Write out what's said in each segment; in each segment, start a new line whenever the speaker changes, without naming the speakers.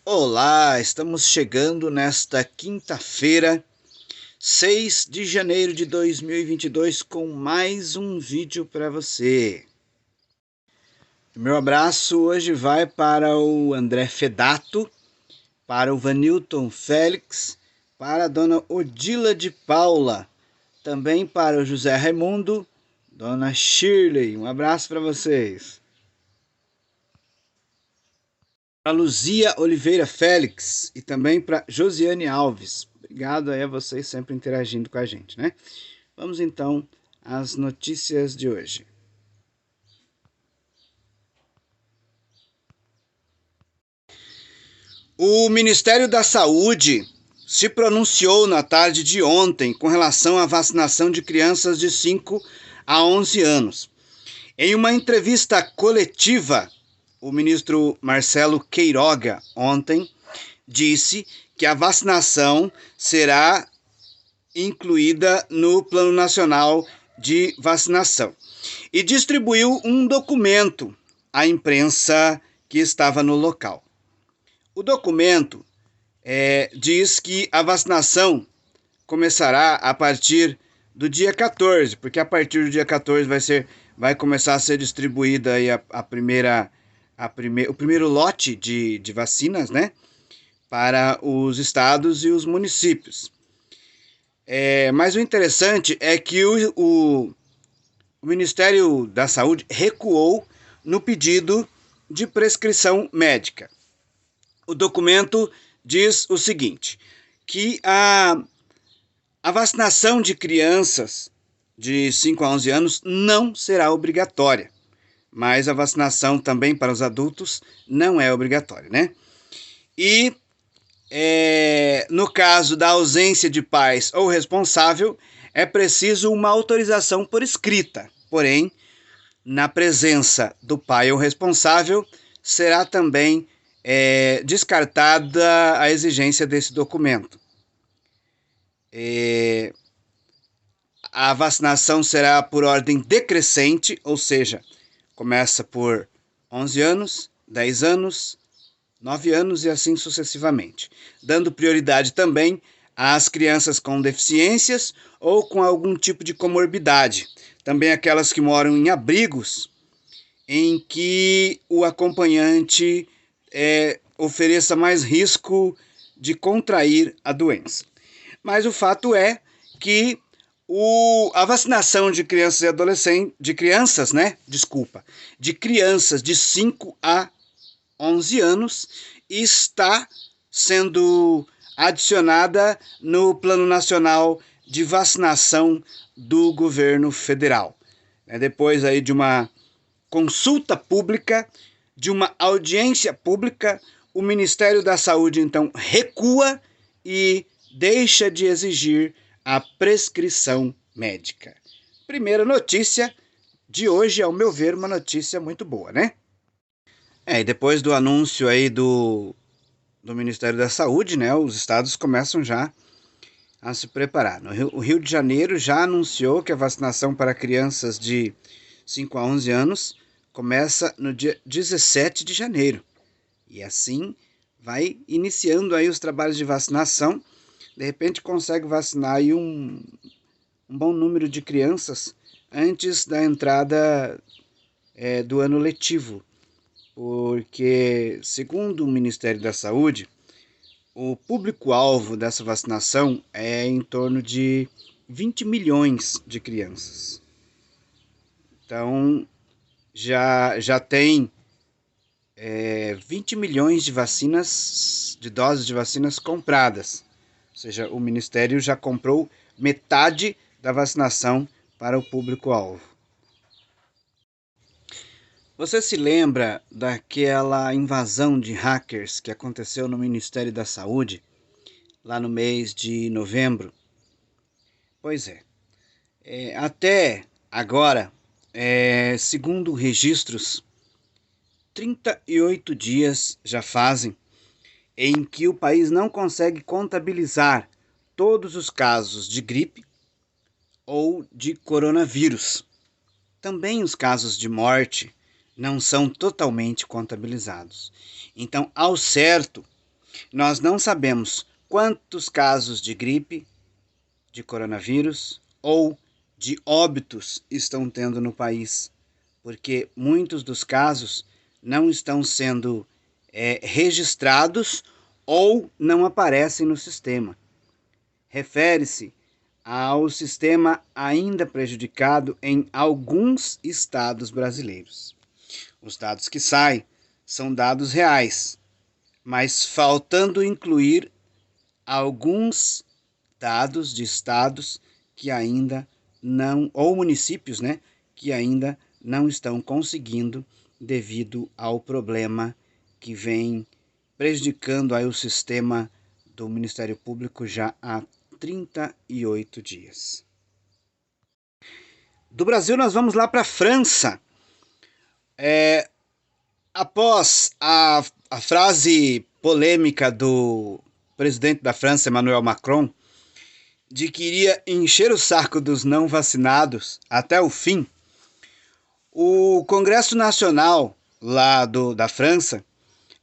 Olá, estamos chegando nesta quinta-feira, 6 de janeiro de 2022, com mais um vídeo para você. Meu abraço hoje vai para o André Fedato, para o Vanilton Félix, para a dona Odila de Paula, também para o José Raimundo, dona Shirley, um abraço para vocês. Para Luzia Oliveira Félix e também para Josiane Alves. Obrigado aí a vocês sempre interagindo com a gente, né? Vamos então às notícias de hoje. O Ministério da Saúde se pronunciou na tarde de ontem com relação à vacinação de crianças de 5 a 11 anos. Em uma entrevista coletiva, o ministro Marcelo Queiroga ontem disse que a vacinação será incluída no Plano Nacional de Vacinação e distribuiu um documento à imprensa que estava no local. O documento diz que a vacinação começará a partir do dia 14, porque a partir do dia 14 vai começar a ser distribuída aí o primeiro lote de vacinas, né, para os estados e os municípios. Mas o interessante é que o Ministério da Saúde recuou no pedido de prescrição médica. O documento diz o seguinte, que a vacinação de crianças de 5 a 11 anos não será obrigatória, mas a vacinação também para os adultos não é obrigatória, né? E no caso da ausência de pais ou responsável, é preciso uma autorização por escrita. Porém, na presença do pai ou responsável, será também descartada a exigência desse documento. A vacinação será por ordem decrescente, ou seja, começa por 11 anos, 10 anos, 9 anos e assim sucessivamente, dando prioridade também às crianças com deficiências ou com algum tipo de comorbidade, também aquelas que moram em abrigos em que o acompanhante ofereça mais risco de contrair a doença. Mas o fato é que a vacinação de crianças e adolescentes, de crianças de 5 a 11 anos está sendo adicionada no Plano Nacional de Vacinação do governo federal. Depois aí de uma consulta pública, de uma audiência pública, o Ministério da Saúde então recua e deixa de exigir a prescrição médica. Primeira notícia de hoje, ao meu ver, uma notícia muito boa, né? E depois do anúncio aí do Ministério da Saúde, né, os estados começam já a se preparar. O Rio de Janeiro já anunciou que a vacinação para crianças de 5 a 11 anos começa no dia 17 de janeiro. E assim vai iniciando aí os trabalhos de vacinação. De repente consegue vacinar aí um bom número de crianças antes da entrada do ano letivo. Porque, segundo o Ministério da Saúde, o público-alvo dessa vacinação é em torno de 20 milhões de crianças. Então, já tem 20 milhões de vacinas, de doses de vacinas compradas. Ou seja, o Ministério já comprou metade da vacinação para o público-alvo. Você se lembra daquela invasão de hackers que aconteceu no Ministério da Saúde, lá no mês de novembro? Pois é. Até agora, segundo registros, 38 dias já fazem em que o país não consegue contabilizar todos os casos de gripe ou de coronavírus. Também os casos de morte não são totalmente contabilizados. Então, ao certo, Nós não sabemos quantos casos de gripe, de coronavírus ou de óbitos estão tendo no país, porque muitos dos casos não estão sendo registrados ou não aparecem no sistema. Refere-se ao sistema ainda prejudicado em alguns estados brasileiros. Os dados que saem são dados reais, mas faltando incluir alguns dados de estados que ainda não, ou municípios, né, que ainda não estão conseguindo devido ao problema que vem prejudicando aí o sistema do Ministério Público já há 38 dias. Do Brasil nós vamos lá para a França. Após a frase polêmica do presidente da França, Emmanuel Macron, de que iria encher o saco dos não vacinados até o fim, o Congresso Nacional lá da França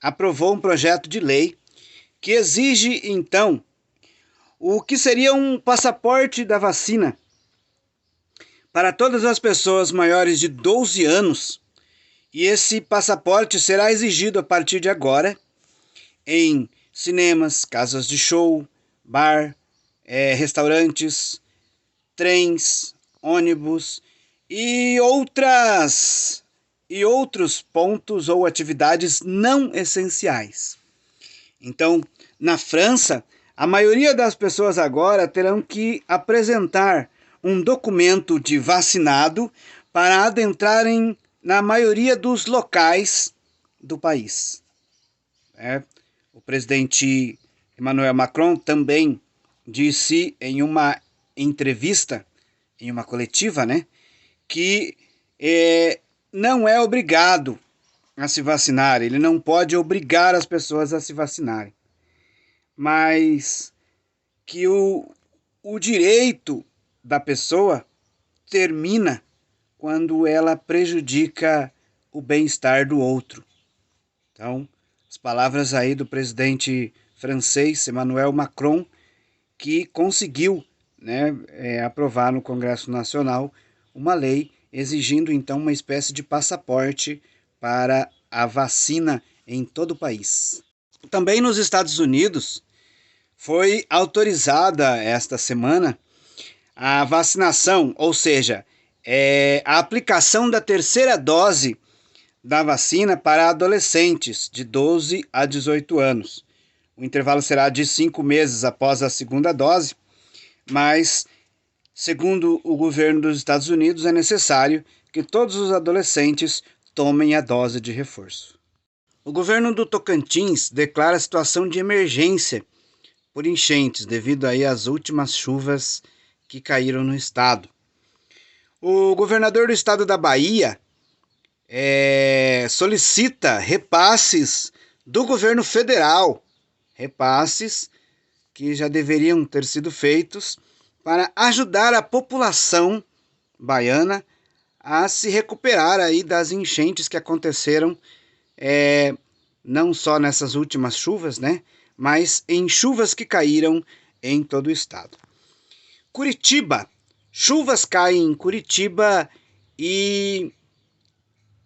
aprovou um projeto de lei que exige, então, o que seria um passaporte da vacina para todas as pessoas maiores de 12 anos. E esse passaporte será exigido a partir de agora em cinemas, casas de show, bar, restaurantes, trens, ônibus e outros pontos ou atividades não essenciais. Então, na França, a maioria das pessoas agora terão que apresentar um documento de vacinado para adentrarem na maioria dos locais do país. O presidente Emmanuel Macron também disse em uma entrevista, em uma coletiva, que não é obrigado a se vacinar, ele não pode obrigar as pessoas a se vacinarem, mas que o direito da pessoa termina quando ela prejudica o bem-estar do outro. Então, as palavras aí do presidente francês, Emmanuel Macron, que conseguiu aprovar no Congresso Nacional uma lei exigindo, então, uma espécie de passaporte para a vacina em todo o país. Também nos Estados Unidos foi autorizada esta semana a vacinação, ou seja, a aplicação da terceira dose da vacina para adolescentes de 12 a 18 anos. O intervalo será de 5 meses após a segunda dose, mas, segundo o governo dos Estados Unidos, é necessário que todos os adolescentes tomem a dose de reforço. O governo do Tocantins declara situação de emergência por enchentes devido aí às últimas chuvas que caíram no estado. O governador do estado da Bahia solicita repasses do governo federal, repasses que já deveriam ter sido feitos para ajudar a população baiana a se recuperar aí das enchentes que aconteceram não só nessas últimas chuvas, mas em chuvas que caíram em todo o estado. Curitiba. Chuvas caem em Curitiba e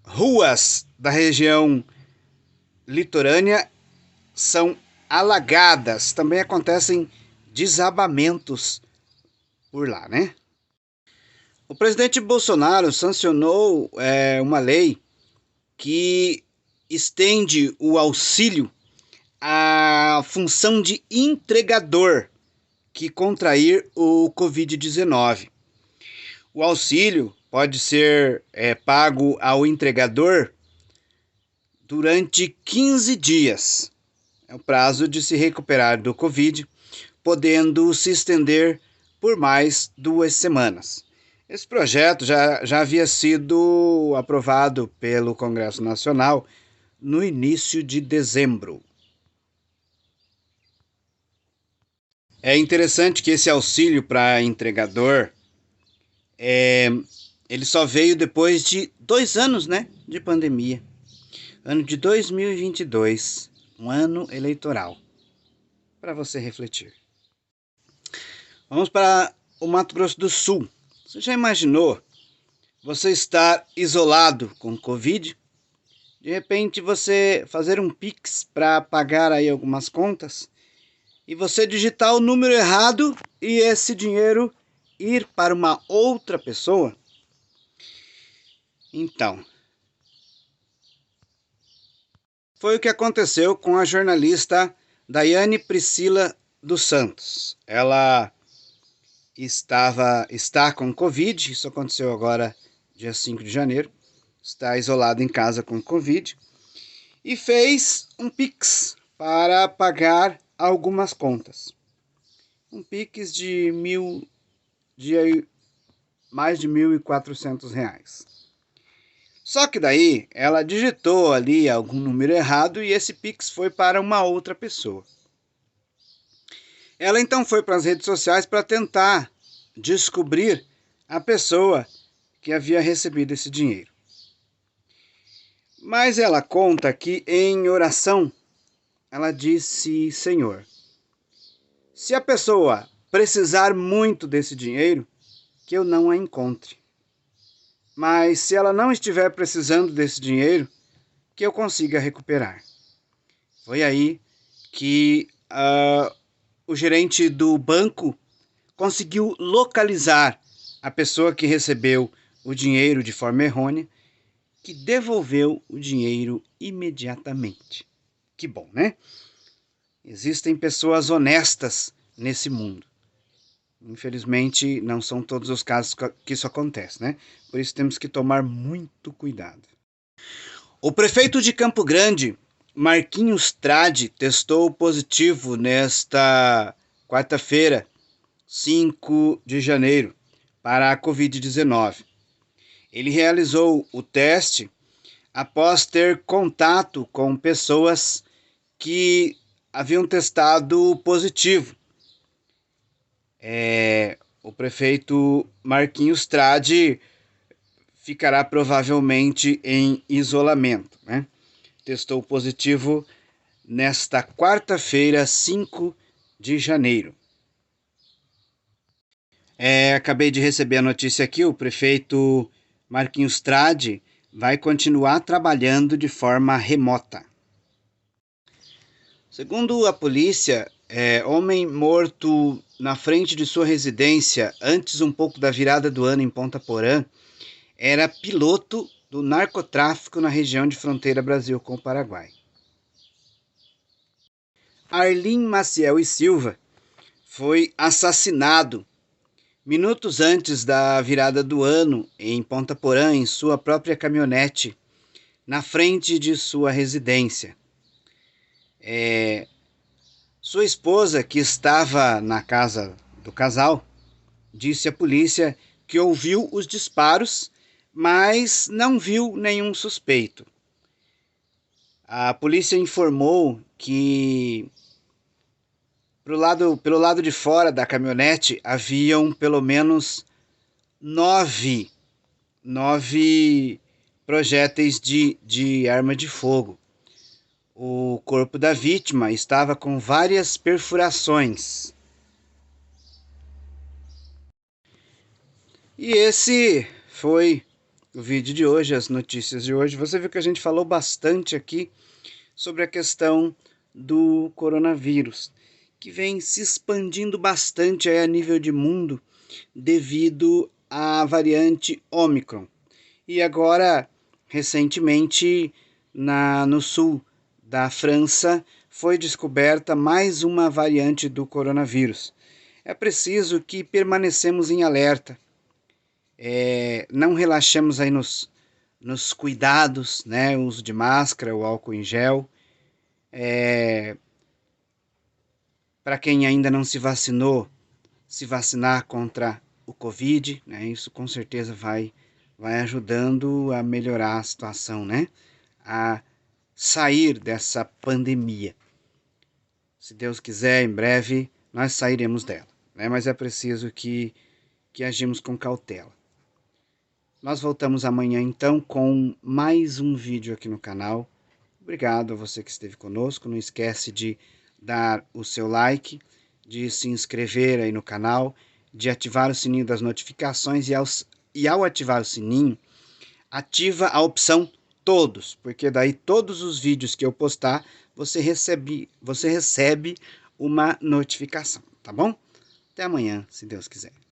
ruas da região litorânea são alagadas. Também acontecem desabamentos por lá, O presidente Bolsonaro sancionou uma lei que estende o auxílio à função de entregador que contrair o Covid-19. O auxílio pode ser pago ao entregador durante 15 dias. É o prazo de se recuperar do Covid, podendo se estender por mais 2 semanas. Esse projeto já havia sido aprovado pelo Congresso Nacional no início de dezembro. É interessante que esse auxílio para entregador, ele só veio depois de 2 anos, de pandemia. Ano de 2022, um ano eleitoral. para você refletir. Vamos para o Mato Grosso do Sul. Você já imaginou você estar isolado com Covid? De repente você fazer um Pix para pagar aí algumas contas e você digitar o número errado e esse dinheiro ir para uma outra pessoa? Então, foi o que aconteceu com a jornalista Daiane Priscila dos Santos. Ela está com Covid, isso aconteceu agora dia 5 de janeiro, está isolada em casa com Covid, e fez um Pix para pagar algumas contas. Um Pix de mais de R$ 1.400. Só que daí ela digitou ali algum número errado e esse Pix foi para uma outra pessoa. Ela então foi para as redes sociais para tentar descobrir a pessoa que havia recebido esse dinheiro. Mas ela conta que em oração, ela disse: Senhor, se a pessoa precisar muito desse dinheiro, que eu não a encontre. Mas se ela não estiver precisando desse dinheiro, que eu consiga recuperar. Foi aí que o gerente do banco conseguiu localizar a pessoa que recebeu o dinheiro de forma errônea, que devolveu o dinheiro imediatamente. Que bom, né? Existem pessoas honestas nesse mundo. Infelizmente, não são todos os casos que isso acontece, né? Por isso temos que tomar muito cuidado. O prefeito de Campo Grande, Marquinhos Trade, testou positivo nesta quarta-feira, 5 de janeiro, para a Covid-19. Ele realizou o teste após ter contato com pessoas que haviam testado positivo. O prefeito Marquinhos Trade ficará provavelmente em isolamento, né? Testou positivo nesta quarta-feira, 5 de janeiro. Acabei de receber a notícia aqui, o prefeito Marquinhos Trade vai continuar trabalhando de forma remota. Segundo a polícia, homem morto na frente de sua residência antes um pouco da virada do ano em Ponta Porã era piloto do narcotráfico na região de fronteira Brasil com o Paraguai. Arlim Maciel e Silva foi assassinado minutos antes da virada do ano em Ponta Porã em sua própria caminhonete na frente de sua residência. Sua esposa, que estava na casa do casal, disse à polícia que ouviu os disparos, mas não viu nenhum suspeito. A polícia informou que pelo lado de fora da caminhonete haviam pelo menos nove projéteis de arma de fogo. O corpo da vítima estava com várias perfurações. E esse foi o vídeo de hoje, as notícias de hoje. Você viu que a gente falou bastante aqui sobre a questão do coronavírus, que vem se expandindo bastante aí a nível de mundo devido à variante Ômicron. E agora, recentemente, no sul da França, foi descoberta mais uma variante do coronavírus. É preciso que permanecemos em alerta. Não relaxemos aí nos cuidados, né? O uso de máscara, o álcool em gel. Para quem ainda não se vacinou, se vacinar contra o Covid, né? Isso com certeza vai ajudando a melhorar a situação, né? A sair dessa pandemia. Se Deus quiser, em breve nós sairemos dela, né? Mas é preciso que agimos com cautela. Nós voltamos amanhã então com mais um vídeo aqui no canal. Obrigado a você que esteve conosco. Não esquece de dar o seu like, de se inscrever aí no canal, de ativar o sininho das notificações e ao ativar o sininho, ativa a opção todos, porque daí todos os vídeos que eu postar, você recebe uma notificação, tá bom? Até amanhã, se Deus quiser.